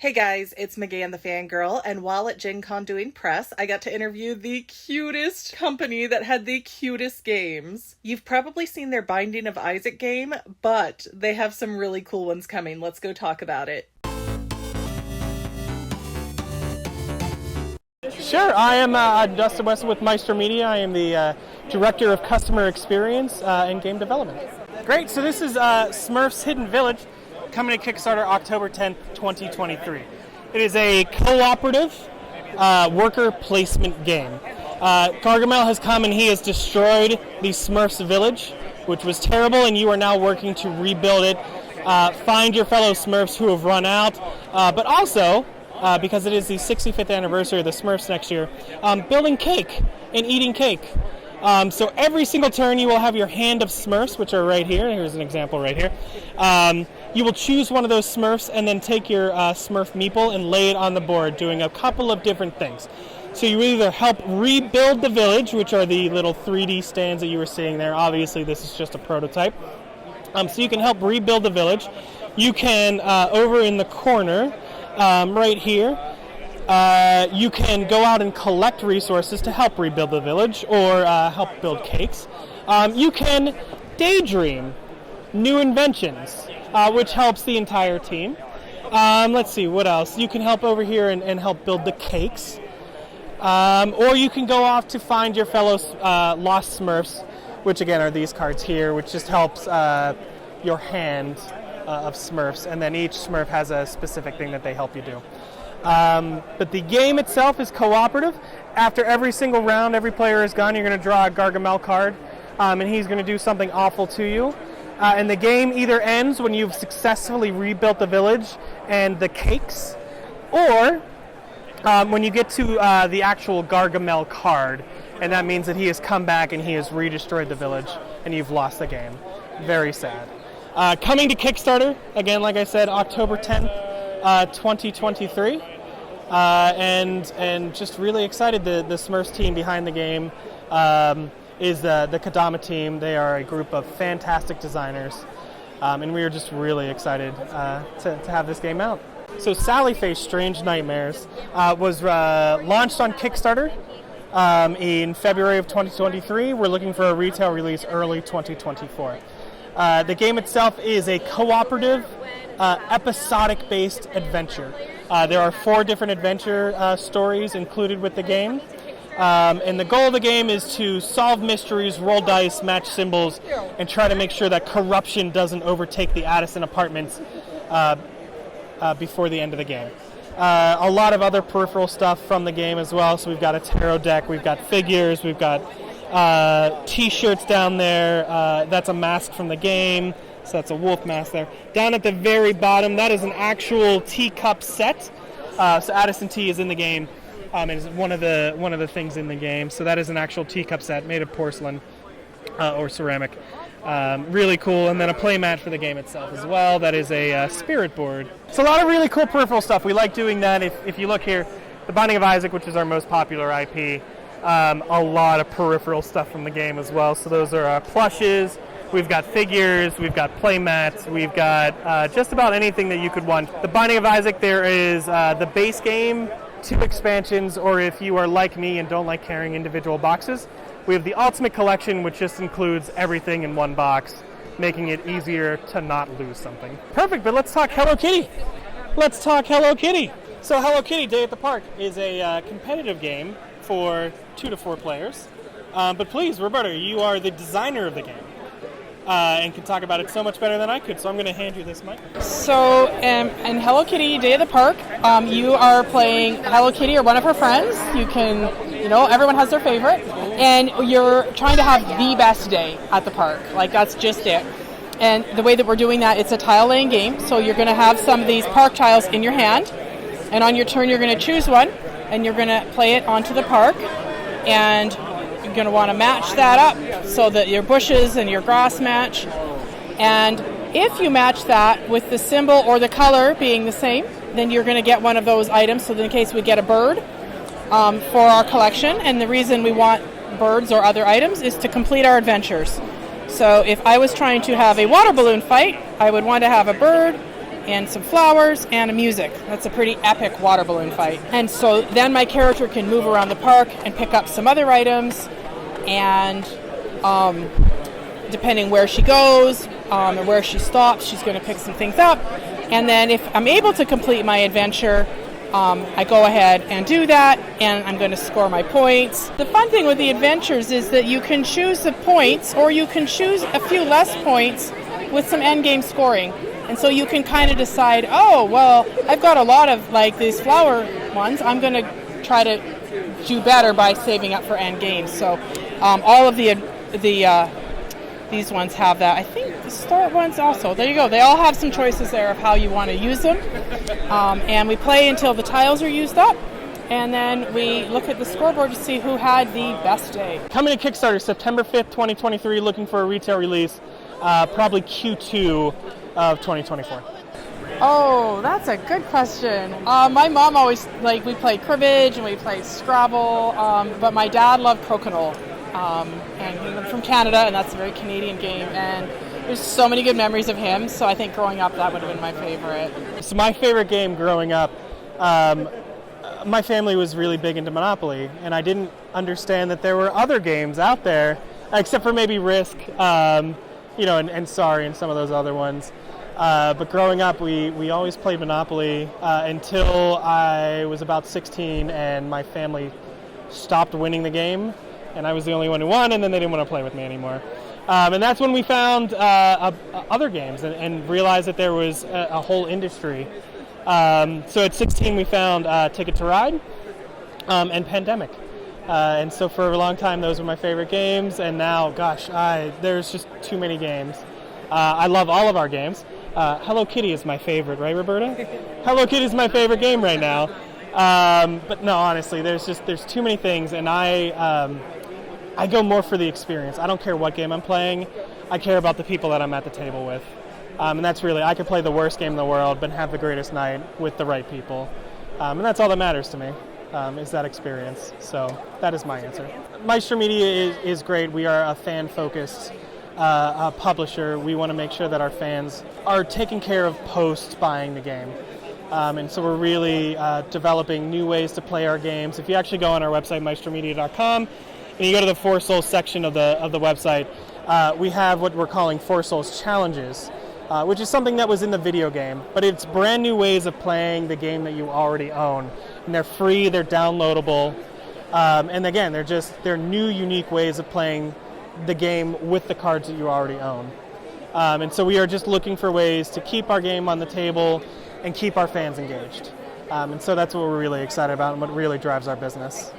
Hey guys, it's Megan the Fangirl, and while at Gen Con doing press, I got to interview the cutest company that had the cutest games. You've probably seen their Binding of Isaac game, but they have some really cool ones coming. Let's go talk about it. Sure, I am Dustin West with Maestro Media. I am the Director of Customer Experience and Game Development. Great, so this is Smurfs Hidden Village, coming to Kickstarter October 10th, 2023. It is a cooperative worker placement game. Gargamel has come and he has destroyed the Smurfs village, which was terrible, and you are now working to rebuild it. Find your fellow Smurfs who have run out, but also, because it is the 65th anniversary of the Smurfs next year, building cake and eating cake. So every single turn you will have your hand of Smurfs, which are right here. Here's an example right here. You will choose one of those Smurfs and then take your Smurf meeple and lay it on the board, doing a couple of different things. So you either help rebuild the village, which are the little 3D stands that you were seeing there. Obviously, this is just a prototype. So you can help rebuild the village. You can, over in the corner, right here, you can go out and collect resources to help rebuild the village or help build cakes. You can daydream new inventions, which helps the entire team. Let's see, what else? You can help over here and help build the cakes. Or you can go off to find your fellow lost Smurfs, which again are these cards here, which just helps your hand of Smurfs. And then each Smurf has a specific thing that they help you do. But the game itself is cooperative. After every single round, every player is gone, you're going to draw a Gargamel card, and he's going to do something awful to you. And the game either ends when you've successfully rebuilt the village and the cakes, or when you get to the actual Gargamel card, and that means that he has come back and he has redestroyed the village, and you've lost the game. Very sad. Coming to Kickstarter, again, like I said, October 10th. 2023, and just really excited. The Smurfs team behind the game is the Kadama team. They are a group of fantastic designers, and we are just really excited to have this game out. So Sally Face Strange Nightmares was launched on Kickstarter in February of 2023. We're looking for a retail release early 2024. The game itself is a cooperative episodic-based adventure. There are 4 different adventure stories included with the game. And the goal of the game is to solve mysteries, roll dice, match symbols, and try to make sure that corruption doesn't overtake the Addison apartments before the end of the game. A lot of other peripheral stuff from the game as well. So we've got a tarot deck, we've got figures, we've got t-shirts down there. That's a mask from the game. So that's a wolf mask there. Down at the very bottom, that is an actual teacup set. So Addison Tea is in the game, and is one of the things in the game. So that is an actual teacup set made of porcelain or ceramic. Really cool. And then a play mat for the game itself as well. That is a spirit board. It's a lot of really cool peripheral stuff. We like doing that. If you look here, the Binding of Isaac, which is our most popular IP, a lot of peripheral stuff from the game as well. So those are plushes. We've got figures, we've got play mats, we've got just about anything that you could want. The Binding of Isaac, there is the base game, 2 expansions, or if you are like me and don't like carrying individual boxes, we have the Ultimate Collection, which just includes everything in one box, making it easier to not lose something. Perfect, but let's talk Hello Kitty. Let's talk Hello Kitty. So Hello Kitty Day at the Park is a competitive game for 2 to 4 players. But please, Roberta, you are the designer of the game. And can talk about it so much better than I could, so I'm going to hand you this mic. So, in Hello Kitty Day of the Park, you are playing Hello Kitty or one of her friends. You can, everyone has their favorite, and you're trying to have the best day at the park. Like, that's just it. And the way that we're doing that, it's a tile laying game, so you're going to have some of these park tiles in your hand, and on your turn you're going to choose one, and you're going to play it onto the park, and you're going to want to match that up so that your bushes and your grass match. And if you match that with the symbol or the color being the same, then you're going to get one of those items. So in case we get a bird for our collection, and the reason we want birds or other items is to complete our adventures. So if I was trying to have a water balloon fight, I would want to have a bird and some flowers and a music. That's a pretty epic water balloon fight. And so then my character can move around the park and pick up some other items, and depending where she goes and where she stops, she's going to pick some things up. And then if I'm able to complete my adventure, I go ahead and do that, and I'm going to score my points. The fun thing with the adventures is that you can choose the points, or you can choose a few less points with some end game scoring. And so you can kind of decide, oh, well, I've got a lot of like these flower ones. I'm going to try to do better by saving up for end games. So all of these ones have that. I think the start ones also. There you go. They all have some choices there of how you want to use them. And we play until the tiles are used up. And then we look at the scoreboard to see who had the best day. Coming to Kickstarter September 5th, 2023, looking for a retail release, probably Q2 of 2024. Oh, that's a good question. My mom always, we played cribbage and we played Scrabble, but my dad loved crokinole. And I'm from Canada, and that's a very Canadian game, and there's so many good memories of him, so I think growing up that would have been my favorite. So my favorite game growing up, my family was really big into Monopoly, and I didn't understand that there were other games out there, except for maybe Risk, and Sorry and some of those other ones. But growing up, we always played Monopoly until I was about 16, and my family stopped winning the game. And I was the only one who won, and then they didn't want to play with me anymore. And that's when we found other games and realized that there was a whole industry. So at 16, we found Ticket to Ride and Pandemic. And so for a long time, those were my favorite games. And now, there's just too many games. I love all of our games. Hello Kitty is my favorite, right, Roberta? Hello Kitty is my favorite game right now. But no, honestly, there's too many things, and I go more for the experience. I don't care what game I'm playing. I care about the people that I'm at the table with. And that's really, I could play the worst game in the world, but have the greatest night with the right people. And that's all that matters to me, is that experience. So that is my answer. Maestro Media is great. We are a fan-focused publisher. We want to make sure that our fans are taken care of post buying the game. And so we're really developing new ways to play our games. If you actually go on our website, maestromedia.com, and you go to the Four Souls section of the website, we have what we're calling Four Souls Challenges, which is something that was in the video game, but it's brand new ways of playing the game that you already own. And they're free, they're downloadable, and again, they're new, unique ways of playing the game with the cards that you already own. And so we are just looking for ways to keep our game on the table and keep our fans engaged. And so that's what we're really excited about and what really drives our business.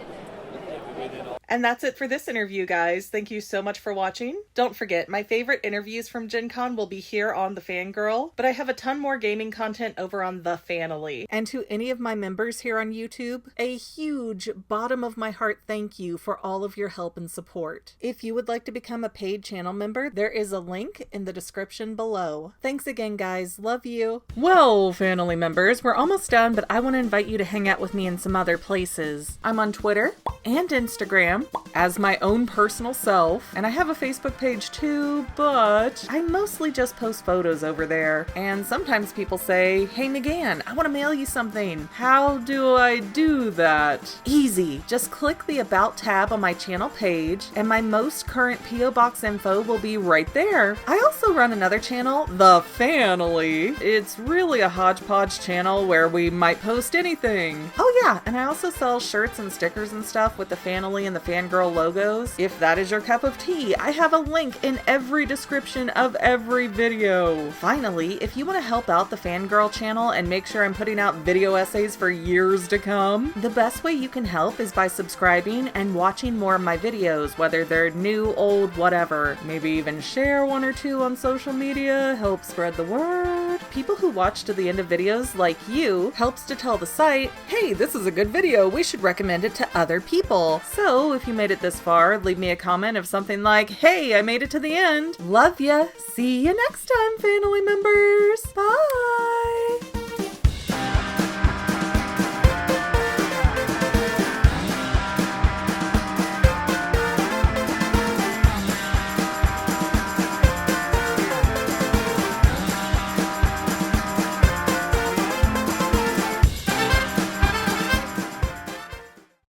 And that's it for this interview, guys. Thank you so much for watching. Don't forget, my favorite interviews from Gen Con will be here on The Fangirl, but I have a ton more gaming content over on The Fanily. And to any of my members here on YouTube, a huge bottom of my heart thank you for all of your help and support. If you would like to become a paid channel member, there is a link in the description below. Thanks again, guys. Love you. Well, Fanily members, we're almost done, but I want to invite you to hang out with me in some other places. I'm on Twitter and Instagram as my own personal self, and I have a Facebook page too, but I mostly just post photos over there. And sometimes people say, "Hey McGann, I want to mail you something. How do I do that?" Easy. Just click the About tab on my channel page, and my most current P.O. Box info will be right there. I also run another channel, The Fanily. It's really a hodgepodge channel where we might post anything. Oh yeah, and I also sell shirts and stickers and stuff with the Fanily and the Fangirl logos. If that is your cup of tea, I have a link in every description of every video. Finally, if you want to help out the Fangirl channel and make sure I'm putting out video essays for years to come, the best way you can help is by subscribing and watching more of my videos, whether they're new, old, whatever. Maybe even share one or two on social media, help spread the word. People who watch to the end of videos, like you, helps to tell the site, hey, this is a good video, we should recommend it to other people. So if you made it this far, leave me a comment of something like, hey, I made it to the end. Love ya. See you next time, family members. Bye.